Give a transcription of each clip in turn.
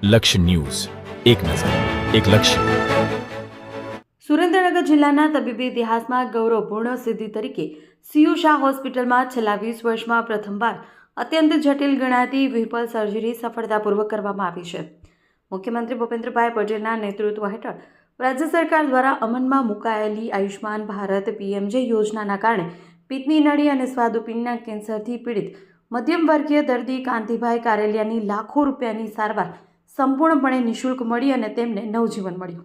લક્ષ્ય ન્યૂઝ, એક નજર, એક લક્ષ્ય. સુરેન્દ્રનગર જિલ્લાના તબીબી ઇતિહાસમાં ગૌરવપૂર્ણ સિદ્ધિ તરીકે સીયુ શાહ હોસ્પિટલમાં છેલ્લા 20 વર્ષમાં પ્રથમવાર અત્યંત જટિલ ગણાતી વિપલ સર્જરી સફળતાપૂર્વક કરવામાં આવી છે. મુખ્યમંત્રી ભૂપેન્દ્રભાઈ પટેલના નેતૃત્વ હેઠળ રાજ્ય સરકાર દ્વારા અમલમાં મુકાયેલી આયુષ્માન ભારત પીએમજે યોજનાના કારણે પિત્તની નળી અને સ્વાદુપિંડના કેન્સરથી પીડિત મધ્યમ વર્ગીય દર્દી કાંતિભાઈ કારેલિયાની લાખો રૂપિયાની સારવાર સંપૂર્ણપણે નિઃશુલ્ક મળી અને તેમને નવજીવન મળ્યું.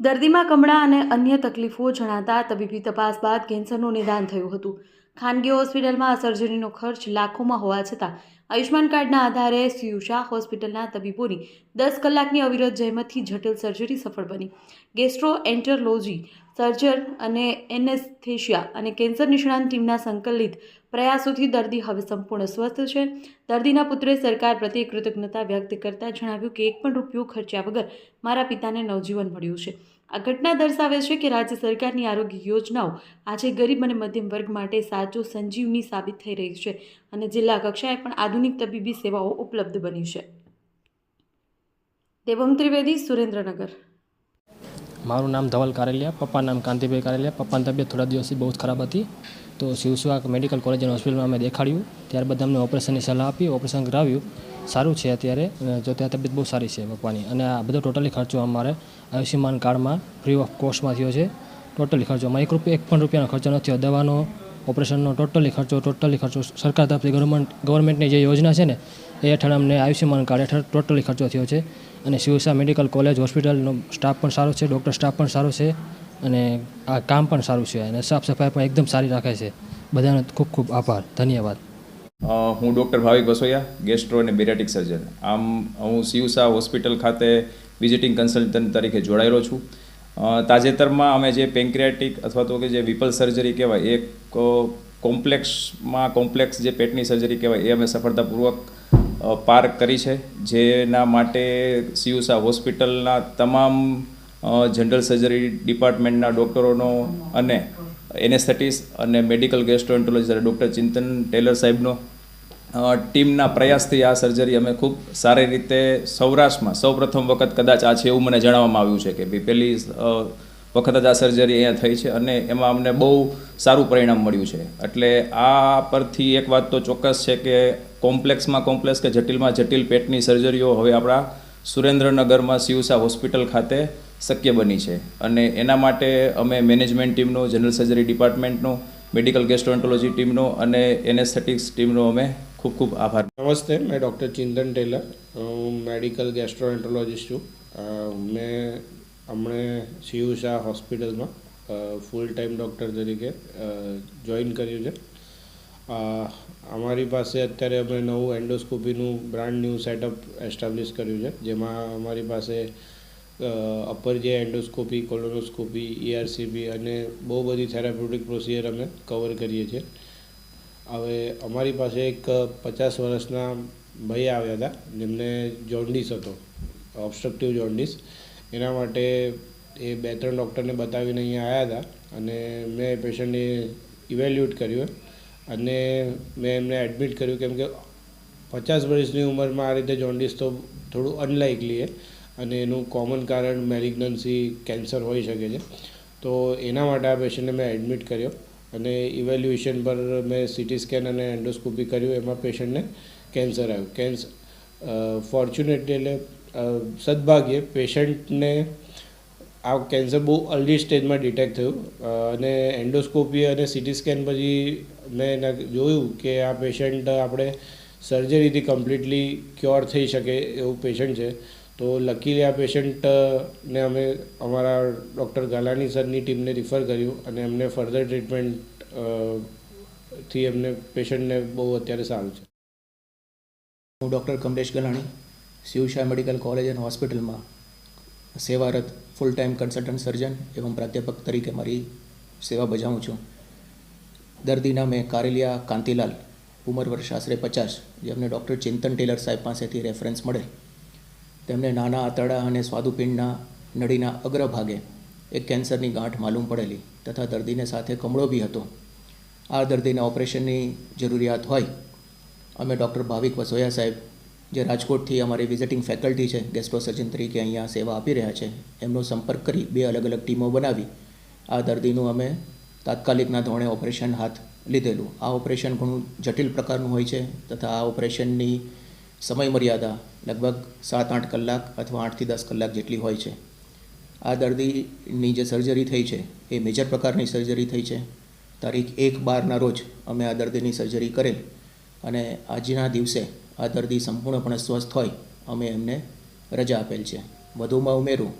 દર્દીમાં કમળા અને અન્ય તકલીફો જણાતા તબીબી તપાસ બાદ કેન્સરનું નિદાન થયું હતું. ખાનગી હોસ્પિટલમાં આ સર્જરીનો ખર્ચ લાખોમાં હોવા છતાં આયુષ્માન કાર્ડના આધારે સીયુ શાહ હોસ્પિટલના તબીબોની 10 કલાકની અવિરત જહેમતથી જટિલ સર્જરી સફળ બની. ગેસ્ટ્રોએન્ટરોલોજી સર્જન અને એનેસ્થેશિયા અને કેન્સર નિષ્ણાત ટીમના સંકલિત પ્રયાસોથી દર્દી હવે સંપૂર્ણ સ્વસ્થ છે. દર્દીના પુત્રે સરકાર પ્રત્યે કૃતજ્ઞતા વ્યક્ત કરતા જણાવ્યું કે એક પણ રૂપિયો ખર્ચ્યા વગર મારા પિતાને નવજીવન મળ્યું છે. આ ઘટના દર્શાવે છે કે રાજ્ય સરકારની આરોગ્ય યોજનાઓ આજે ગરીબ અને મધ્યમ વર્ગ માટે સાચો સંજીવની સાબિત થઈ રહી છે અને જિલ્લા કક્ષાએ પણ આધુનિક તબીબી સેવાઓ ઉપલબ્ધ બની છે. દેવમ ત્રિવેદી, સુરેન્દ્રનગર. મારું નામ ધવલ કારેલિયા, પપ્પાનું નામ કાંતિભાઈ કારેલિયા. પપ્પાની તબિયત થોડા દિવસથી બહુ જ ખરાબ હતી, તો સીયુ શાહ મેડિકલ કોલેજ અને હોસ્પિટલમાં અમે દેખાડ્યું. ત્યારબાદ અમને ઓપરેશનની સલાહ આપી, ઓપરેશન કરાવ્યું. સારું છે અત્યારે, જો ત્યાં તબિયત બહુ સારી છે પપ્પાની. અને આ બધો ટોટલી ખર્ચો અમારે આયુષ્યમાન કાર્ડમાં ફ્રી ઓફ કોસ્ટમાં થયો છે. ટોટલી ખર્ચો અમારે એક પણ રૂપિયાનો ખર્ચો નથી થયો. દવાનો, ઓપરેશનનો ટોટલી ખર્ચો સરકાર તરફથી ગવર્મેન્ટની જે યોજના છે ને એ હેઠળ અમને આયુષ્યમાન કાર્ડ હેઠળ ટોટલી ખર્ચો થયો છે. અને સીયુ શાહ મેડિકલ કોલેજ હોસ્પિટલનો સ્ટાફ પણ સારો છે, ડૉક્ટર સ્ટાફ પણ સારો છે અને આ કામ પણ સારું છે અને સાફ સફાઈ પણ એકદમ સારી રાખે છે. બધાનો ખૂબ ખૂબ આભાર, ધન્યવાદ. હું ડૉક્ટર ભાવિક વસોયા, ગેસ્ટ્રો અને બેરિયાટિક સર્જન. હું સીયુ શાહ હોસ્પિટલ ખાતે વિઝિટિંગ કન્સલ્ટન્ટ તરીકે જોડાયેલો છું. તાજેતરમાં અમે જે પેન્ક્રિયાટિક અથવા તો કે જે વિપલ સર્જરી કહેવાય, એક કોમ્પ્લેક્સ જે પેટની સર્જરી કહેવાય એ અમે સફળતાપૂર્વક પાર કરી છે. જેના માટે સીયુ શાહ હોસ્પિટલના તમામ જનરલ સર્જરી ડિપાર્ટમેન્ટના ડૉક્ટરોનો અને એનેસ્થેટિસ્ટ અને મેડિકલ ગેસ્ટ્રોએન્ટરોલોજીસ્ટ ડૉક્ટર ચિંતન ટેલર સાહેબનો ટીમના પ્રયાસથી આ સર્જરી અમે ખૂબ સારી રીતે સૌરાષ્ટ્રમાં સૌપ્રથમ વખત કદાચ આ છે એવું મને જણાવવામાં આવ્યું છે કે ભાઈ પહેલી વખત જ આ સર્જરી અહીંયા થઈ છે અને એમાં અમને બહુ સારું પરિણામ મળ્યું છે. એટલે આ પરથી એક વાત તો ચોક્કસ છે કે કોમ્પ્લેક્સ કે જટિલમાં જટિલ પેટની સર્જરીઓ હવે આપણા સુરેન્દ્રનગરમાં સીયુ શાહ હોસ્પિટલ ખાતે શક્ય બની છે. અને એના માટે અમે મેનેજમેન્ટ ટીમનો, જનરલ સર્જરી ડિપાર્ટમેન્ટનો, મેડિકલ ગેસ્ટ્રોએન્ટરોલોજી ટીમનો અને એનેસ્થેટિક્સ ટીમનો અમે ખૂબ ખૂબ આભાર. નમસ્તે, મેં ડૉક્ટર ચિંતન ટેલર, હું મેડિકલ ગેસ્ટ્રોએન્ટરોલોજીસ્ટ છું. મેં હમણે સીયુ શાહ હોસ્પિટલમાં ફૂલ ટાઈમ ડૉક્ટર તરીકે જોઈન કર્યું છે. અમારી પાસે અત્યારે અમે નવું એન્ડોસ્કોપીનું બ્રાન્ડ ન્યૂ સેટઅપ એસ્ટાબ્લિશ કર્યું છે, જેમાં અમારી પાસે અપર જે એન્ડોસ્કોપી, કોલોનોસ્કોપી, ERCP અને બહુ બધી થેરાપ્યુટિક પ્રોસિજર અમે કવર કરીએ છીએ. હવે અમારી પાસે એક 50 વર્ષના ભાઈ આવ્યા હતા જેમને જોન્ડિસ હતો, ઓબ્સ્ટ્રક્ટિવ જોન્ડિસ. એના માટે એ 2-3 ડૉક્ટરને બતાવીને અહીંયા આવ્યા હતા અને મેં પેશન્ટને ઇવેલ્યુએટ કર્યું અને મેં એમને એડમિટ કર્યું, કેમ કે 50 વર્ષની ઉંમરમાં આ રીતે જોન્ડિસ તો થોડું અનલાઇકલી અને એનું કોમન કારણ મેલિગ્નન્સી, કેન્સર હોઈ શકે છે. તો એના માટે આ પેશન્ટને મેં એડમિટ કર્યો અને ઇવેલ્યુએશન પર મેં CT સ્કેન અને એન્ડોસ્કોપી કર્યું. એમાં પેશન્ટને કેન્સર આવ્યું. ફોર્ચ્યુનેટલી એટલે સદભાગ્યે પેશન્ટને આ કેન્સર બહુ અર્લી સ્ટેજમાં ડિટેક્ટ થયું અને એન્ડોસ્કોપી અને CT સ્કેન પછી મેં જોયું કે આ પેશન્ટ આપણે સર્જરીથી કમ્પ્લીટલી ક્યોર થઈ શકે એવું પેશન્ટ છે. તો લકીલી આ પેશન્ટને અમે અમારા ડૉક્ટર ગાલાની સરની ટીમને રિફર કર્યું અને એમને ફર્ધર ટ્રીટમેન્ટથી એમને પેશન્ટને બહુ અત્યારે સારું છે. હું doctor Kamlesh Galani, CU Shah medical college અને હોસ્પિટલમાં સેવારત ફૂલ ટાઈમ કન્સલ્ટન્ટ સર્જન એવં પ્રાધ્યાપક તરીકે મારી સેવા બજાવું છું. દર્દીના મેં કારેલિયા કાંતિલાલ, ઉંમર વર્ષ આશરે 50, જેમને ડૉક્ટર ચિંતન ટેલર સાહેબ પાસેથી રેફરન્સ મળે. તેમને નાના આંતરડા અને સ્વાદુપિંડના નળીના અગ્રભાગે એક કેન્સરની ગાંઠ માલુમ પડેલી તથા દર્દીને સાથે કમળો બી હતો. આ દર્દીને ઓપરેશનની જરૂરિયાત હોય અમે ડૉક્ટર ભાવિક વસોયા સાહેબ, જે રાજકોટથી અમારી વિઝિટિંગ ફેકલ્ટી છે, ગેસ્ટ્રો સર્જન તરીકે અહીંયા સેવા આપી રહ્યા છે, એમનો સંપર્ક કરી 2 અલગ અલગ ટીમો બનાવી આ દર્દીનું અમે તાત્કાલિકના ધોરણે ઓપરેશન હાથ લીધેલું. આ ઓપરેશન ઘણું જટિલ પ્રકારનું હોય છે તથા આ ઓપરેશનની સમયમર્યાદા લગભગ 7-8 કલાક અથવા 8 થી 10 કલાક જેટલી હોય છે. આ દર્દીની જે સર્જરી થઈ છે એ મેજર પ્રકારની સર્જરી થઈ છે. તારીખ 1/12ના રોજ અમે આ દર્દીની સર્જરી કરેલ અને આજના દિવસે આ દર્દી સંપૂર્ણપણે સ્વસ્થ હોય અમે એમને રજા આપેલ છે. વધુમાં ઉમેરું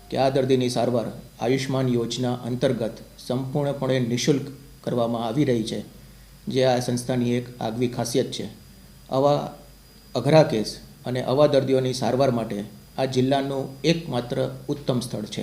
કે આ દર્દીની સારવાર આયુષ્માન યોજના અંતર્ગત સંપૂર્ણપણે નિઃશુલ્ક કરવામાં આવી રહી છે, જે આ સંસ્થાની એક આગવી ખાસિયત છે. આવા અઘરા કેસ અને આવા દર્દીઓની સારવાર માટે આ જિલ્લાનું એકમાત્ર ઉત્તમ સ્થળ છે.